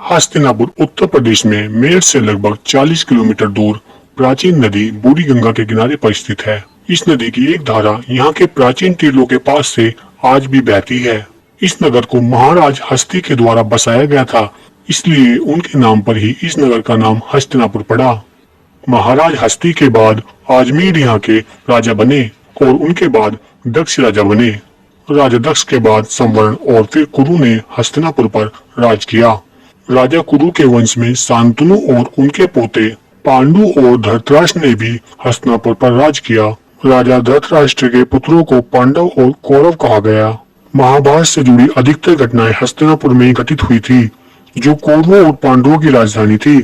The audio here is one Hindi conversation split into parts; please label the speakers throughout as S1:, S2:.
S1: हस्तिनापुर उत्तर प्रदेश में मेरठ से लगभग 40 किलोमीटर दूर प्राचीन नदी बूढ़ी गंगा के किनारे पर स्थित है। इस नदी की एक धारा यहाँ के प्राचीन टीलों के पास से आज भी बहती है। इस नगर को महाराज हस्ती के द्वारा बसाया गया था, इसलिए उनके नाम पर ही इस नगर का नाम हस्तिनापुर पड़ा। महाराज हस्ती के बाद आजमीर यहाँ के राजा बने और उनके बाद दक्ष राजा बने। राजा दक्ष के बाद संवर्ण और फिर कुरु ने हस्तिनापुर पर राज किया। राजा कुरु के वंश में शांतनु और उनके पोते पांडु और धृतराष्ट्र ने भी हस्तिनापुर पर राज किया। राजा धृतराष्ट्र के पुत्रों को पांडव और कौरव कहा गया। महाभारत से जुड़ी अधिकतर घटनाएं हस्तिनापुर में घटित हुई थी, जो कौरवों और पांडवों की राजधानी थी।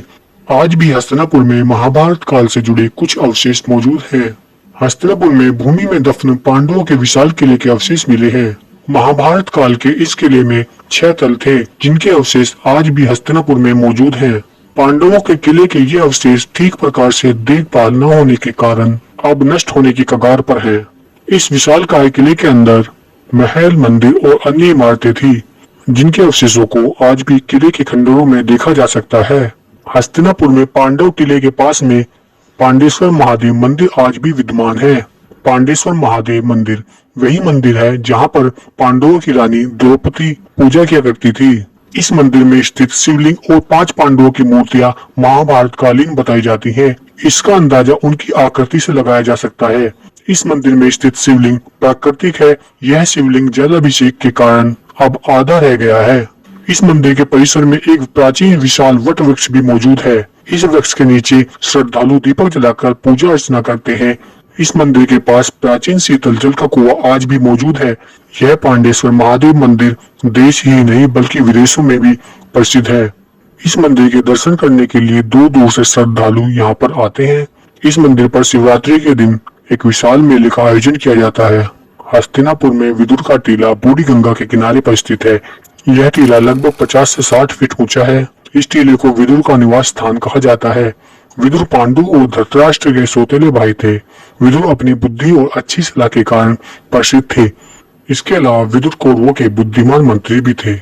S1: आज भी हस्तिनापुर में महाभारत काल से जुड़े कुछ अवशेष मौजूद हैं। हस्तिनापुर में भूमि में दफन पांडवों के विशाल किले के अवशेष मिले हैं। महाभारत काल के इस किले में 6 तल थे, जिनके अवशेष आज भी हस्तिनापुर में मौजूद हैं। पांडवों के किले के ये अवशेष ठीक प्रकार से देखभाल न होने के कारण अब नष्ट होने की कगार पर हैं। इस विशालकाय किले के अंदर महल, मंदिर और अन्य इमारतें थी, जिनके अवशेषों को आज भी किले के खंडरों में देखा जा सकता है। हस्तिनापुर में पांडव किले के पास में पांडेश्वर महादेव मंदिर आज भी विद्यमान है। पांडेश्वर महादेव मंदिर वही मंदिर है जहां पर पांडवों की रानी द्रौपदी पूजा किया करती थी। इस मंदिर में स्थित शिवलिंग और 5 पांडवों की मूर्तियां महाभारत कालीन बताई जाती हैं। इसका अंदाजा उनकी आकृति से लगाया जा सकता है। इस मंदिर में स्थित शिवलिंग प्राकृतिक है। यह शिवलिंग जल अभिषेक के कारण अब आधा रह गया है। इस मंदिर के परिसर में एक प्राचीन विशाल वट वृक्ष भी मौजूद है। इस वृक्ष के नीचे श्रद्धालु दीपक जलाकर पूजा अर्चना करते हैं। इस मंदिर के पास प्राचीन शीतल जल का कुआं आज भी मौजूद है। यह पांडेश्वर महादेव मंदिर देश ही नहीं बल्कि विदेशों में भी प्रसिद्ध है। इस मंदिर के दर्शन करने के लिए दूर दूर से श्रद्धालु यहाँ पर आते हैं। इस मंदिर पर शिवरात्रि के दिन एक विशाल मेले का आयोजन किया जाता है। हस्तिनापुर में विदुर का टीला बूढ़ी गंगा के किनारे पर स्थित है। यह टीला लगभग 50 से 60 फीट ऊंचा है। इस टीले को विदुर का निवास स्थान कहा जाता है। विदुर पांडु और धृतराष्ट्र के सौतेले भाई थे। विदुर अपनी बुद्धि और अच्छी सलाह के कारण प्रसिद्ध थे। इसके अलावा विदुर कौरवों के बुद्धिमान मंत्री भी थे।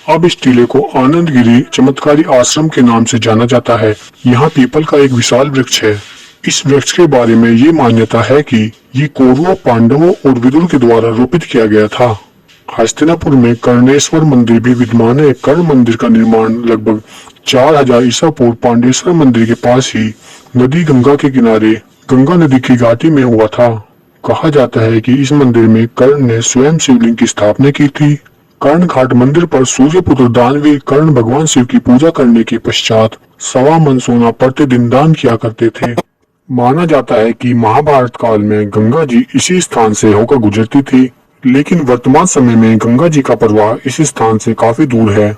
S1: अब इस टीले को आनंदगिरी चमत्कारी आश्रम के नाम से जाना जाता है। यहाँ पीपल का एक विशाल वृक्ष है। इस वृक्ष के बारे में ये मान्यता है कि ये कौरवों, पांडवों और विदुर के द्वारा रोपित किया गया था। हस्तिनापुर में कर्णेश्वर मंदिर भी विद्यमान है। कर्ण मंदिर का निर्माण लगभग 4000 ईसा पूर्व पांडेश्वर मंदिर के पास ही नदी गंगा के किनारे गंगा नदी की घाटी में हुआ था। कहा जाता है कि इस मंदिर में कर्ण ने स्वयं शिवलिंग की स्थापना की थी। कर्ण घाट मंदिर पर सूर्यपुत्र दानवीर कर्ण भगवान शिव की पूजा करने के पश्चात 1.25 मन सोना प्रतिदिन दान किया करते थे। माना जाता है कि महाभारत काल में गंगा जी इसी स्थान से होकर गुजरती थी, लेकिन वर्तमान समय में गंगा जी का प्रवाह इस स्थान से काफी दूर है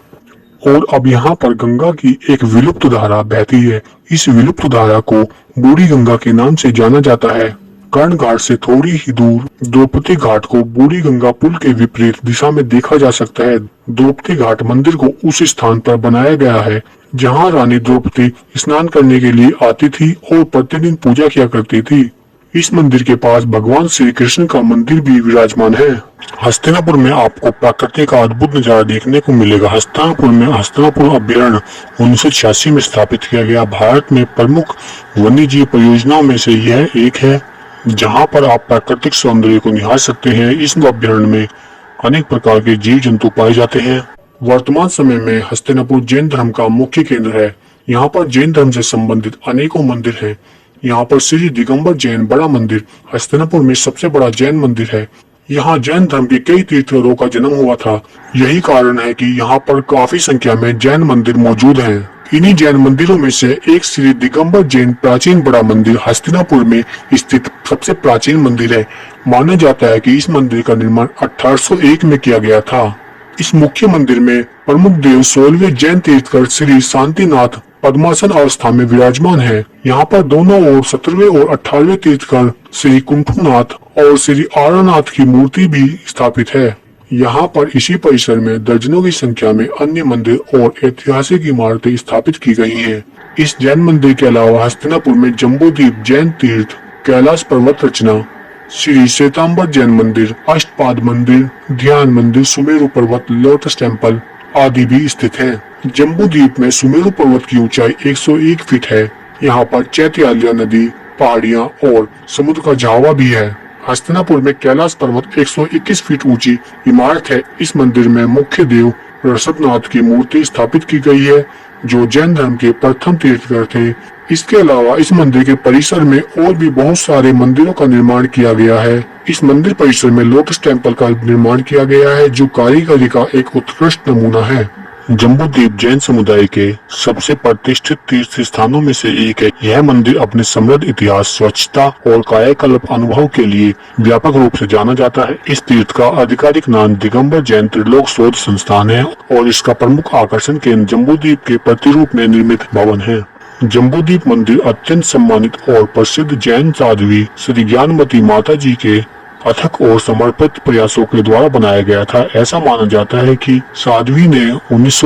S1: और अब यहाँ पर गंगा की एक विलुप्त धारा बहती है। इस विलुप्त धारा को बूढ़ी गंगा के नाम से जाना जाता है। कर्ण घाट से थोड़ी ही दूर द्रौपदी घाट को बूढ़ी गंगा पुल के विपरीत दिशा में देखा जा सकता है। द्रौपदी घाट मंदिर को उस स्थान पर बनाया गया है जहाँ रानी द्रौपदी स्नान करने के लिए आती थी और प्रतिदिन पूजा किया करती थी। इस मंदिर के पास भगवान श्री कृष्ण का मंदिर भी विराजमान है। हस्तिनापुर में आपको प्रकृति का अद्भुत नजारा देखने को मिलेगा। हस्तिनापुर में हस्तिनापुर अभ्यारण्य 1986 में स्थापित किया गया भारत में प्रमुख वन्यजीव परियोजनाओं में से यह एक है, जहां पर आप प्राकृतिक सौंदर्य को निहार सकते हैं। इस अभ्यारण्य में अनेक प्रकार के जीव जंतु पाए जाते हैं। वर्तमान समय में हस्तिनापुर जैन धर्म का मुख्य केंद्र है। यहाँ पर जैन धर्म से संबंधित अनेकों मंदिर हैं। यहाँ पर श्री दिगंबर जैन बड़ा मंदिर हस्तिनापुर में सबसे बड़ा जैन मंदिर है। यहाँ जैन धर्म के कई तीर्थंकरों का जन्म हुआ था। यही कारण है कि यहाँ पर काफी संख्या में जैन मंदिर मौजूद हैं। इन्हीं जैन मंदिरों में से एक श्री दिगंबर जैन प्राचीन बड़ा मंदिर हस्तिनापुर में स्थित सबसे प्राचीन मंदिर है। माना जाता है कि इस मंदिर का निर्माण 1801 में किया गया था। इस मुख्य मंदिर में प्रमुख देव 16वें जैन तीर्थंकर श्री शांतिनाथ पद्मासन अवस्था में विराजमान है। यहाँ पर दोनों ओर 17वें और 18वें तीर्थंकर श्री कुंठुनाथ और श्री आरानाथ की मूर्ति भी स्थापित है। यहाँ पर इसी परिसर में दर्जनों की संख्या में अन्य मंदिर और ऐतिहासिक इमारतें स्थापित की गई हैं। इस जैन मंदिर के अलावा हस्तिनापुर में जम्बूद्वीप जैन तीर्थ, कैलाश पर्वत रचना, श्री श्वेतांबर जैन मंदिर, अष्टपाद मंदिर, ध्यान मंदिर, सुमेरु पर्वत, लोटस टेम्पल आदि भी स्थित है। जम्बू द्वीप में सुमेरु पर्वत की ऊंचाई 101 फीट है। यहाँ पर चैत्यालिया नदी, पहाड़ियाँ और समुद्र का झावा भी है। हस्तिनापुर में कैलाश पर्वत 121 फीट ऊंची इमारत है। इस मंदिर में मुख्य देव ऋषभनाथ की मूर्ति स्थापित की गई है, जो जैन धर्म के प्रथम तीर्थंकर थे। इसके अलावा इस मंदिर के परिसर में और भी बहुत सारे मंदिरों का निर्माण किया गया है। इस मंदिर परिसर में लोटस टेम्पल का निर्माण किया गया है, जो कारीगरी का एक उत्कृष्ट नमूना है। जम्बू द्वीप जैन समुदाय के सबसे प्रतिष्ठित तीर्थ स्थानों में से एक है। यह मंदिर अपने समृद्ध इतिहास, स्वच्छता और कायाकल्प अनुभव के लिए व्यापक रूप से जाना जाता है। इस तीर्थ का आधिकारिक नाम दिगंबर जैन त्रिलोक शोध संस्थान है और इसका प्रमुख आकर्षण केंद्र जम्बू द्वीप के प्रतिरूप में निर्मित भवन है। जम्बूद्वीप मंदिर अत्यंत सम्मानित और प्रसिद्ध जैन साध्वी श्री ज्ञानमती माता जी के अथक और समर्पित प्रयासों के द्वारा बनाया गया था। ऐसा माना जाता है कि साध्वी ने 19